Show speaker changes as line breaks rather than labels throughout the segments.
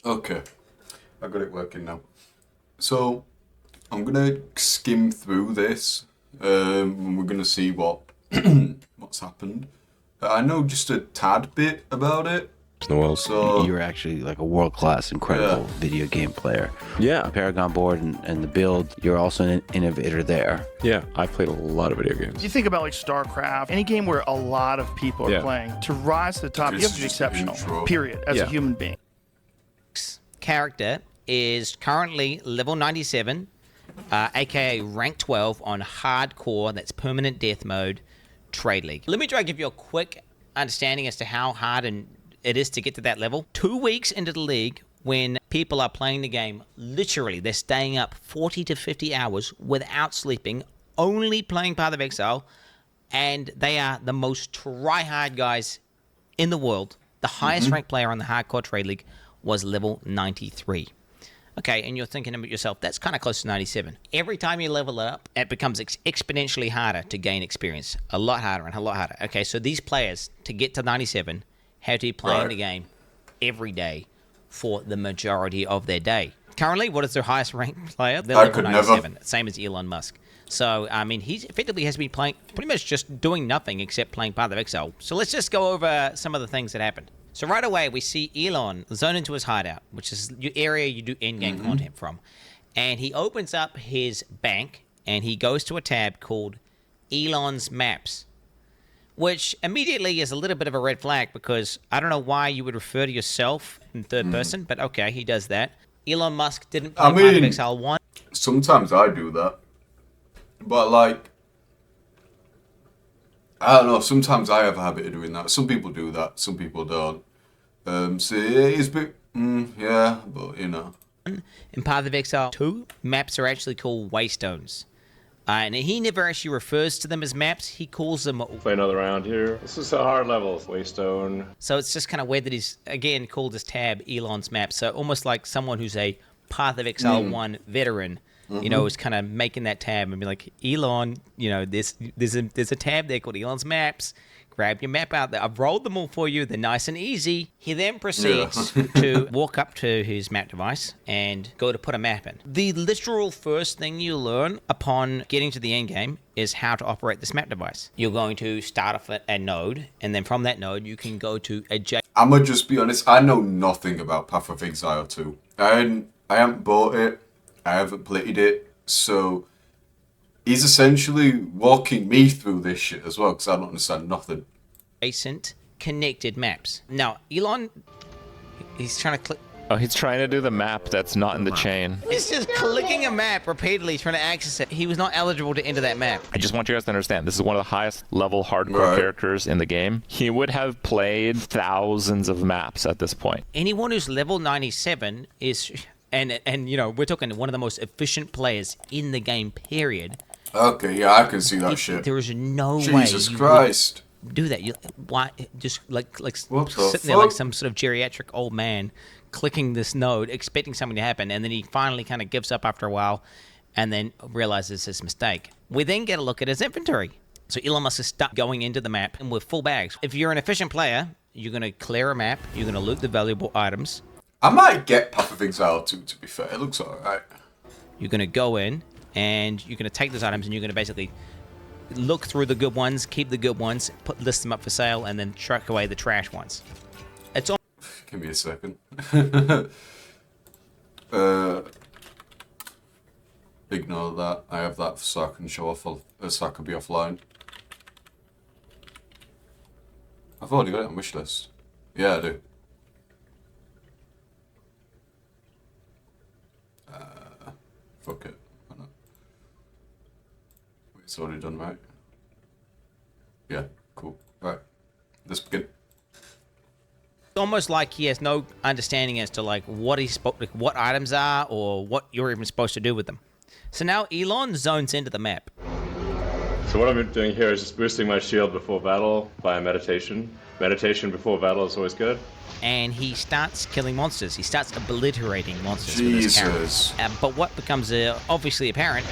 Okay, I got it working now. So, I'm gonna skim through this, and we're gonna see what's happened. I know just a tad bit about it. So
You're actually like a world-class, incredible video game player.
Yeah.
The Paragon board and the build, you're also an innovator there.
Yeah, I've played a lot of video games.
You think about like StarCraft, any game where a lot of people are playing. To rise to the top, you have to be exceptional, period, as a human being.
Character is currently level 97, aka rank 12 on hardcore, that's permanent death mode, trade league. Let me try to give you a quick understanding as to how hard it is to get to that level. 2 weeks into the league, when people are playing the game, literally they're staying up 40 to 50 hours without sleeping, only playing Path of Exile, and they are the most try-hard guys in the world. The highest ranked player on the hardcore trade league was level 93. Okay, and you're thinking about yourself, that's kind of close to 97. Every time you level it up, it becomes exponentially harder to gain experience. A lot harder and a lot harder. Okay, so these players, to get to 97, have to be playing the game every day for the majority of their day. Currently, what is their highest ranked player? They're level 97, same as Elon Musk. So, I mean, he effectively has been playing, pretty much just doing nothing except playing Path of Exile. So let's just go over some of the things that happened. So right away, we see Elon zone into his hideout, which is the area you do in-game content from. And he opens up his bank, and he goes to a tab called Elon's Maps, which immediately is a little bit of a red flag, because I don't know why you would refer to yourself in third person, but okay, he does that. Elon Musk didn't play Path of Exile 1.
Sometimes I do that. But, like, I don't know, sometimes I have a habit of doing that. Some people do that, some people don't. So it is a bit, yeah, but, you know.
In Path of Exile 2, maps are actually called waystones. And he never actually refers to them as maps, he calls them...
Play another round here. This is a hard level, waystone.
So it's just kind of weird that he's, again, called his tab Elon's Maps. So almost like someone who's a Path of Exile 1 veteran, you know, is kind of making that tab and be like, Elon, you know, there's a tab there called Elon's Maps. Grab your map out there. I've rolled them all for you. They're nice and easy. He then proceeds to walk up to his map device and go to put a map in. The literal first thing you learn upon getting to the end game is how to operate this map device. You're going to start off at a node, and then from that node, you can go to a
I'm gonna just be honest, I know nothing about Path of Exile 2. I haven't bought it. I haven't played it. So he's essentially walking me through this shit as well, because I don't understand nothing.
Adjacent connected maps. Now, Elon, he's trying to click.
Oh, he's trying to do the map that's not in the chain.
He's just clicking a map repeatedly, trying to access it. He was not eligible to enter that map.
I just want you guys to understand, this is one of the highest level hardcore characters in the game. He would have played thousands of maps at this point.
Anyone who's level 97 is... And you know, we're talking one of the most efficient players in the game, period.
Okay, yeah, I can see that shit.
There is no way
Jesus Christ.
Do that. Why just like
what
sitting there like some sort of geriatric old man clicking this node, expecting something to happen, and then he finally kind of gives up after a while and then realizes his mistake. We then get a look at his inventory. So Elon Musk is stuck going into the map and with full bags. If you're an efficient player, you're going to clear a map, you're going to loot the valuable items.
I might get Path of Exile 2, to be fair. It looks alright.
You're going to go in, and you're going to take those items, and you're going to basically look through the good ones, keep the good ones, list them up for sale, and then truck away the trash ones. It's all...
Give me a second. Ignore that. I have that so I can show off, so I can be offline. I've already got it on wishlist. Yeah, I do. Fuck it. Why not? Wait, it's already done, right? Yeah, cool. Right. Let's begin.
It's almost like he has no understanding as to like what what items are or what you're even supposed to do with them. So now Elon zones into the map.
So what I'm doing here is just boosting my shield before battle via meditation. Meditation before battle is always good.
And he starts killing monsters. He starts obliterating monsters
Jesus.
with his camera. But what becomes obviously apparent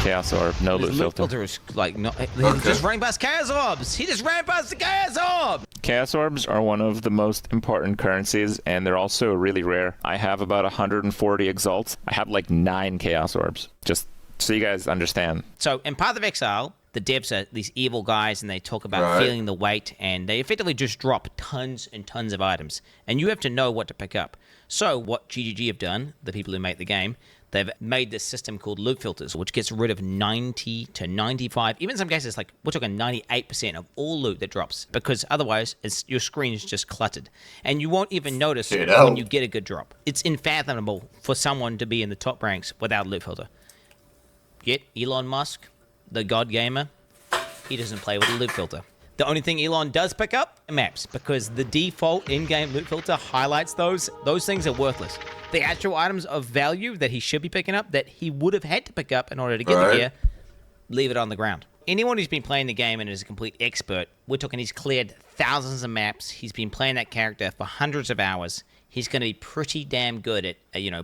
Chaos Orb, no
His
loot
loot
filter.
filter is like not. He's just running past Chaos Orbs. He just ran past the Chaos Orb.
Chaos Orbs are one of the most important currencies, and they're also really rare. I have about 140 Exalts. I have like 9 Chaos Orbs, just so you guys understand.
So in Path of Exile, the devs are these evil guys, and they talk about feeling the weight, and they effectively just drop tons and tons of items, and you have to know what to pick up. So what GGG have done, the people who make the game, they've made this system called loot filters, which gets rid of 90 to 95, even in some cases, like we're talking 98% of all loot that drops, because otherwise your screen is just cluttered, and you won't even notice when you get a good drop. It's unfathomable for someone to be in the top ranks without a loot filter. Yet Elon Musk, the god gamer, he doesn't play with a loot filter. The only thing Elon does pick up are maps, because the default in-game loot filter highlights those. Those things are worthless. The actual items of value that he should be picking up, that he would have had to pick up in order to get the gear, leave it on the ground. Anyone who's been playing the game and is a complete expert, we're talking he's cleared thousands of maps. He's been playing that character for hundreds of hours. He's going to be pretty damn good at,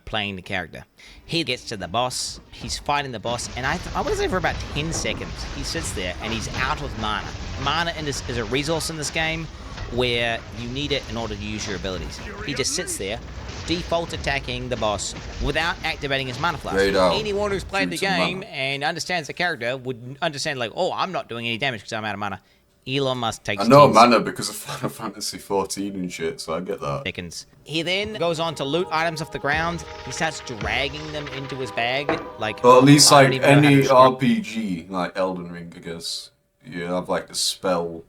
playing the character. He gets to the boss. He's fighting the boss. And I want to say for about 10 seconds, he sits there and he's out of mana. Mana is a resource in this game where you need it in order to use your abilities. He just sits there, default attacking the boss without activating his mana flask. Anyone who's played the game and understands the character would understand, like, oh, I'm not doing any damage because I'm out of mana. Elon Musk takes
I know mana because of Final Fantasy 14 and shit, so I get that.
Seconds. He then goes on to loot items off the ground. He starts dragging them into his bag, like.
Or at least like any RPG, like Elden Ring, I guess. You have like the spell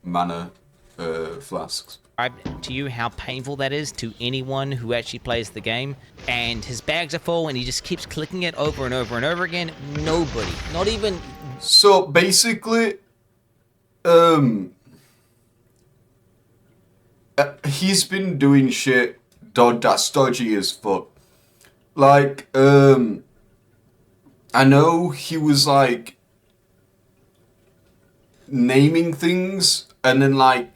mana flasks.
To you how painful that is to anyone who actually plays the game, and his bags are full, and he just keeps clicking it over and over and over again. Nobody, not even.
So basically. He's been doing shit that's dodgy as fuck. Like, I know he was like naming things and then like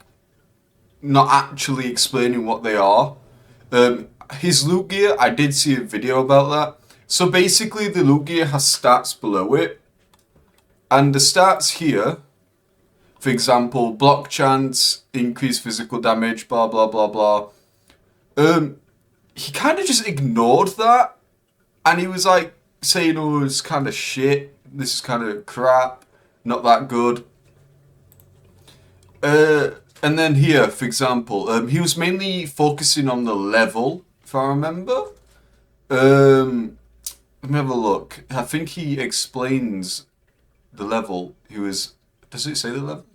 not actually explaining what they are. His loot gear, I did see a video about that. So basically the loot gear has stats below it, and the stats here, for example, block chance, increased physical damage, blah, blah, blah, blah. He kind of just ignored that. And he was like saying, oh, it's kind of shit. This is kind of crap. Not that good. And then here, for example, he was mainly focusing on the level, if I remember. Let me have a look. I think he explains the level. Does it say the level?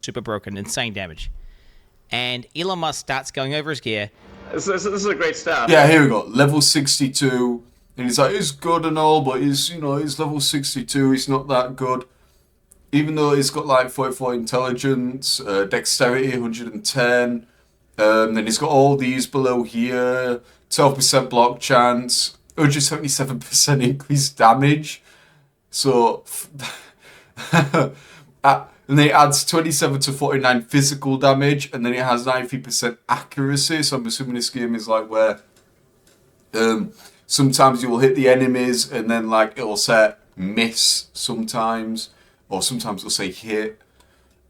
Super broken, insane damage. And Elon Musk starts going over his gear.
This is a great stat.
Yeah, here we go. Level 62. And he's like, it's good and all, but he's level 62. He's not that good. Even though he's got like 44 intelligence, dexterity 110. Then he's got all these below here. 12% block chance. 177% increased damage. So... and then it adds 27 to 49 physical damage, and then it has 90% accuracy. So I'm assuming this game is like where sometimes you will hit the enemies, and then like it'll say miss sometimes, or sometimes it'll say hit.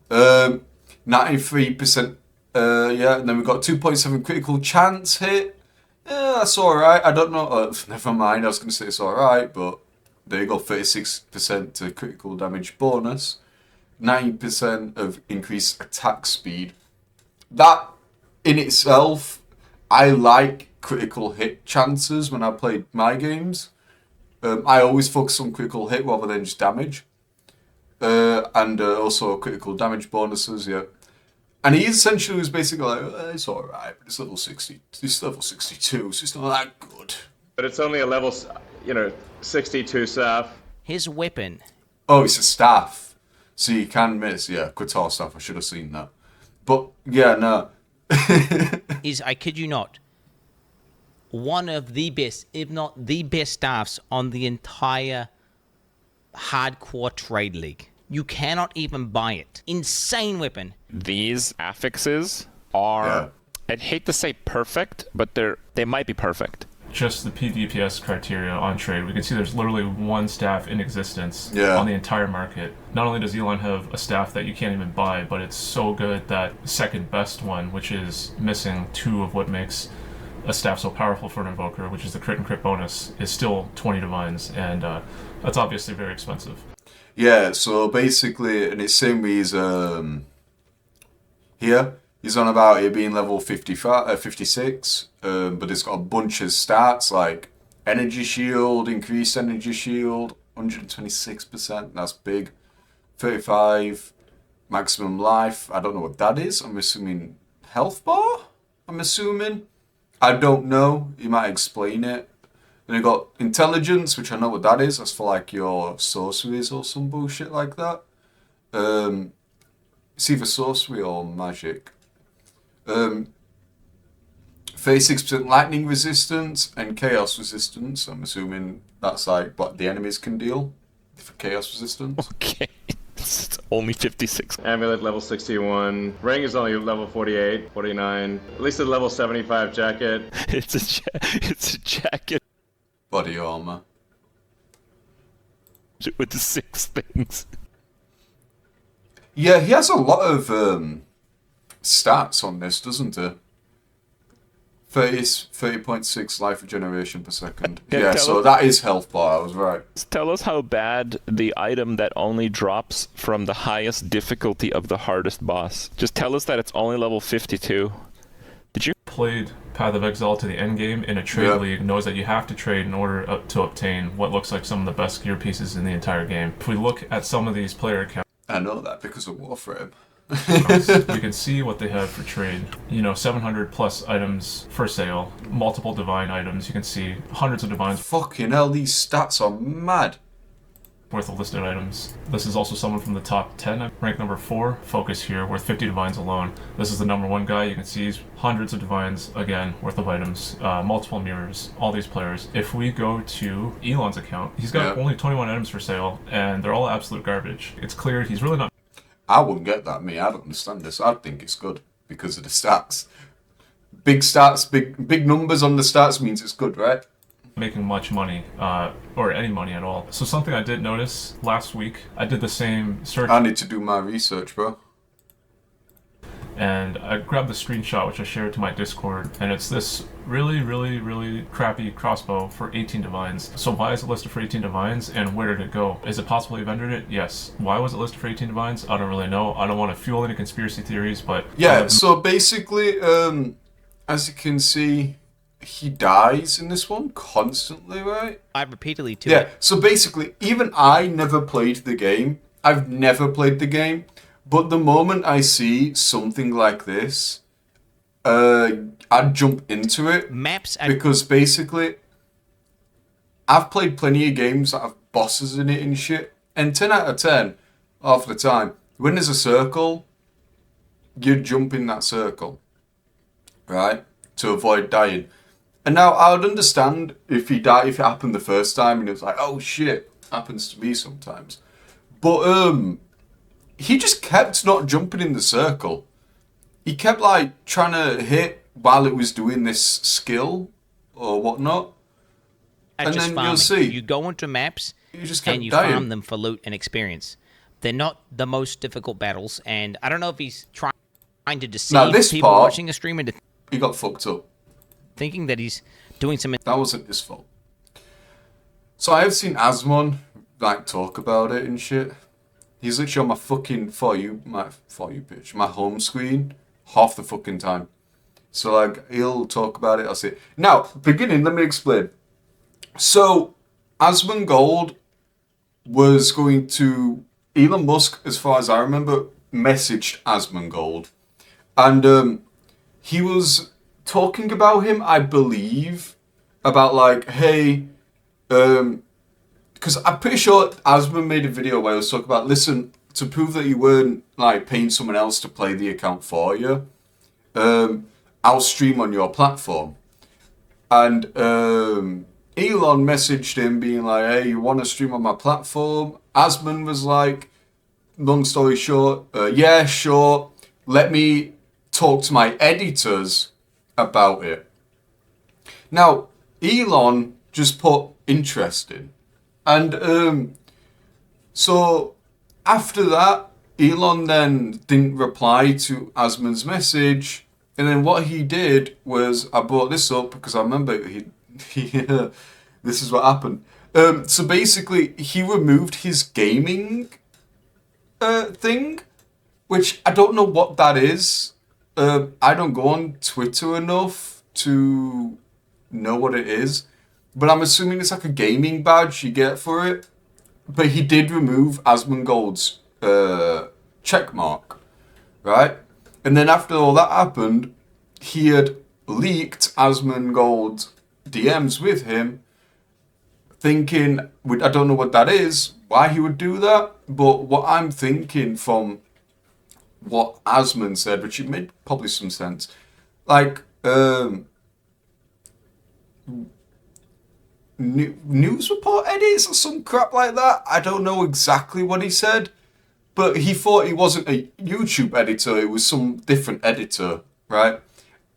93%, yeah, and then we've got 2.7 critical chance hit. Yeah, that's alright. I don't know. Never mind, I was going to say it's alright, but there you go, 36% to critical damage bonus. 9% of increased attack speed. That in itself, I like critical hit chances when I play my games. I always focus on critical hit rather than just damage. And also critical damage bonuses, yeah. And he essentially was basically like, it's alright, but it's level 60. It's level 62, so it's not that good.
But it's only a level, 62 staff.
His weapon.
Oh, it's a staff. So you can miss, yeah, Qatar staff. I should have seen that. But, yeah, no.
Is, I kid you not, one of the best, if not the best staffs on the entire hardcore trade league. You cannot even buy it. Insane weapon.
These affixes are, I'd hate to say perfect, but they might be perfect.
just the PvPS criteria on trade, we can see there's literally one staff in existence
Yeah.
on the entire market. Not only does Elon have a staff that you can't even buy, but it's so good that second best one, which is missing 2 of what makes a staff so powerful for an invoker, which is the crit and crit bonus, is still 20 divines, and that's obviously very expensive.
Yeah, so basically, and it's same with here. He's on about it being level 56, but it's got a bunch of stats like energy shield, increased energy shield, 126%. That's big. 35 maximum life. I don't know what that is. I'm assuming health bar. I'm assuming. I don't know. You might explain it. Then you got intelligence, which I know what that is. That's for like your sorceries or some bullshit like that. It's either sorcery or magic. 36% lightning resistance and chaos resistance. I'm assuming that's like what the enemies can deal for chaos resistance.
Okay. It's only 56.
Amulet level 61. Ring is only level 48, 49. At least a level 75 jacket.
It's a jacket
Body armor.
with the 6 things.
Yeah, he has a lot of stats on this, doesn't he? 30.6 life regeneration per second. Yeah, so that is health bar, I was right.
Tell us how bad the item that only drops from the highest difficulty of the hardest boss. Just tell us that it's only level 52. Did you?
Played Path of Exile to the end game in a trade league knows that you have to trade in order to obtain what looks like some of the best gear pieces in the entire game. If we look at some of these player accounts,
I know that because of Warframe.
we can see what they have for trade. 700 plus items for sale, multiple divine items. You can see hundreds of divines
Fucking hell, these stats are mad.
worth of listed items. This is also someone from the top 10, rank number 4, focus here, worth 50 divines alone. This is the number 1 guy. You can see hundreds of divines, again, worth of items, multiple mirrors, all these players. If we go to Elon's account, he's got only 21 items for sale, and they're all absolute garbage. It's clear he's really not...
I wouldn't get that, me. I don't understand this. I think it's good because of the stats. Big stats, big numbers on the stats means it's good, right?
making much money, or any money at all. So something I did notice last week, I did the same search.
I need to do my research, bro.
And I grabbed the screenshot, which I shared to my Discord, and it's this really crappy crossbow for 18 divines. So why is it listed for 18 divines, and where did it go? Is it possible he vendored it? Yes. Why was it listed for 18 divines? I don't really know. I don't want to fuel any conspiracy theories, but...
Yeah, so basically, as you can see, he dies in this one constantly, right?
I repeatedly too.
Yeah, so basically, even I never played the game. I've never played the game. But the moment I see something like this, I'd jump into it.
Maps
because basically, I've played plenty of games that have bosses in it and shit. And 10 out of 10, half the time, when there's a circle, you jump in that circle, right? To avoid dying. And now I would understand if he died, if it happened the first time and it was like, oh shit, happens to me sometimes. But he just kept not jumping in the circle. He kept like trying to hit while it was doing this skill or whatnot. And then
farming.
you'll see.
You go into maps
You just kept
and you
dying.
farm them for loot and experience. They're not the most difficult battles, and I don't know if he's trying to deceive
this
people
part-
watching a stream into
He got fucked up.
thinking that he's doing some.
That wasn't his fault. So I have seen Asmon like talk about it and shit. He's literally on my fucking for you bitch, my home screen half the fucking time. So like he'll talk about it. I'll say now beginning. Let me explain. So Asmongold was going to Elon Musk, as far as I remember, messaged Asmongold, and he was talking about him, I believe, about like, hey, because I'm pretty sure Asmon made a video where he was talking about, listen, to prove that you weren't like paying someone else to play the account for you, I'll stream on your platform. And Elon messaged him being like, hey, you want to stream on my platform? Asmon was like, long story short, yeah, sure. Let me talk to my editors about it. Now, Elon just put interesting. And so after that, Elon then didn't reply to Asmon's message. And then what he did was, I brought this up because I remember he this is what happened. So basically, he removed his gaming thing, which I don't know what that is. I don't go on Twitter enough to know what it is, but I'm assuming it's like a gaming badge you get for it. But he did remove Asmongold's check mark, right? And then after all that happened, he had leaked Asmongold's DMs with him, thinking, I don't know what that is, why he would do that, but what I'm thinking from what Asmon said, which it made probably some sense, like, news report edits or some crap like that. I don't know exactly what he said, but he thought he wasn't a YouTube editor, it was some different editor, right?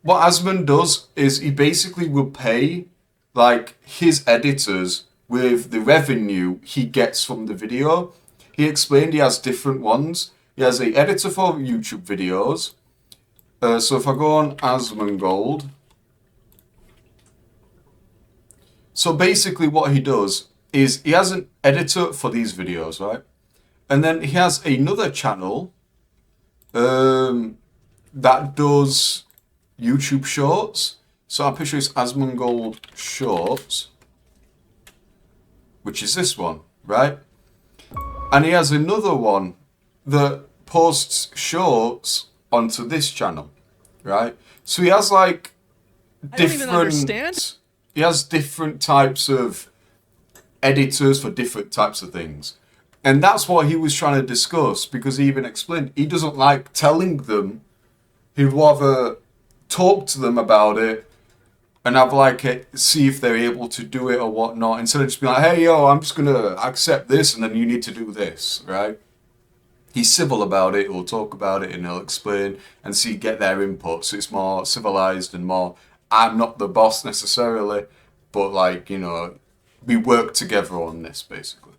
What Asmon does is he basically will pay like his editors with the revenue he gets from the video. He explained he has different ones. He has an editor for YouTube videos. So if I go on Asmongold, so basically what he does is he has an editor for these videos, right? And then he has another channel that does YouTube shorts. So I'm pretty sure it's Asmongold Shorts, which is this one, right? And he has another one that posts shorts onto this channel, right? So he has like different... He has different types of editors for different types of things. And that's what he was trying to discuss, because he even explained he doesn't like telling them. He'd rather talk to them about it and have like see if they're able to do it or whatnot, instead of just being like, hey, yo, I'm just going to accept this and then you need to do this, right? He's civil about it, he'll talk about it and he'll explain and see, get their input. So it's more civilized and more, I'm not the boss necessarily, but like, you know, we work together on this basically.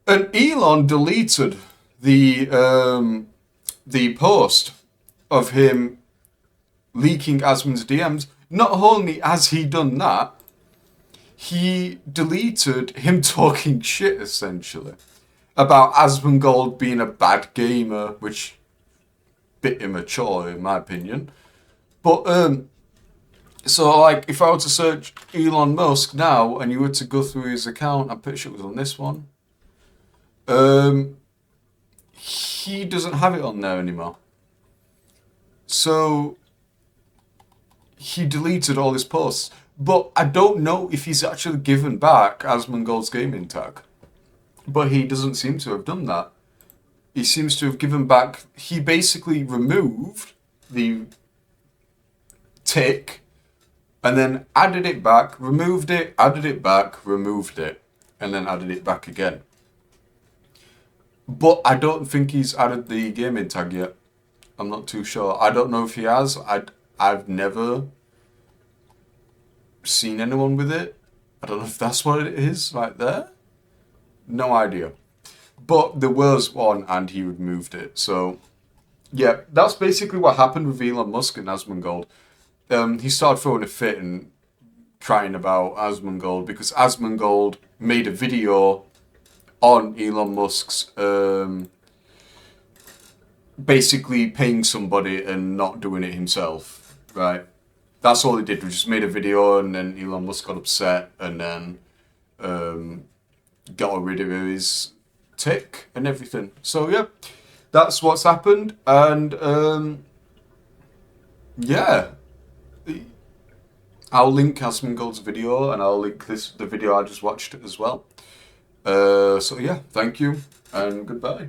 And Elon deleted the post of him leaking Asmon's DMs. Not only has he done that, he deleted him talking shit essentially about Asmongold being a bad gamer, which bit immature in my opinion. But so like if I were to search Elon Musk now and you were to go through his account, I'm pretty sure it was on this one. He doesn't have it on there anymore. So he deleted all his posts. But I don't know if he's actually given back Asmongold's gaming tag. But he doesn't seem to have done that. He seems to have given back... He basically removed the tick and then added it back, removed it, added it back, removed it, and then added it back again. But I don't think he's added the gaming tag yet. I'm not too sure. I don't know if he has. I've never seen anyone with it. I don't know if that's what it is right there. No idea. But there was one and he removed it. So, yeah, that's basically what happened with Elon Musk and Asmongold. He started throwing a fit and crying about Asmongold because Asmongold made a video on Elon Musk's basically paying somebody and not doing it himself, right? That's all he did, was just made a video and then Elon Musk got upset and then got rid of his tick and everything. So yeah, that's what's happened. And yeah, I'll link Asmongold's video and I'll link the video I just watched as well. So yeah, thank you and goodbye.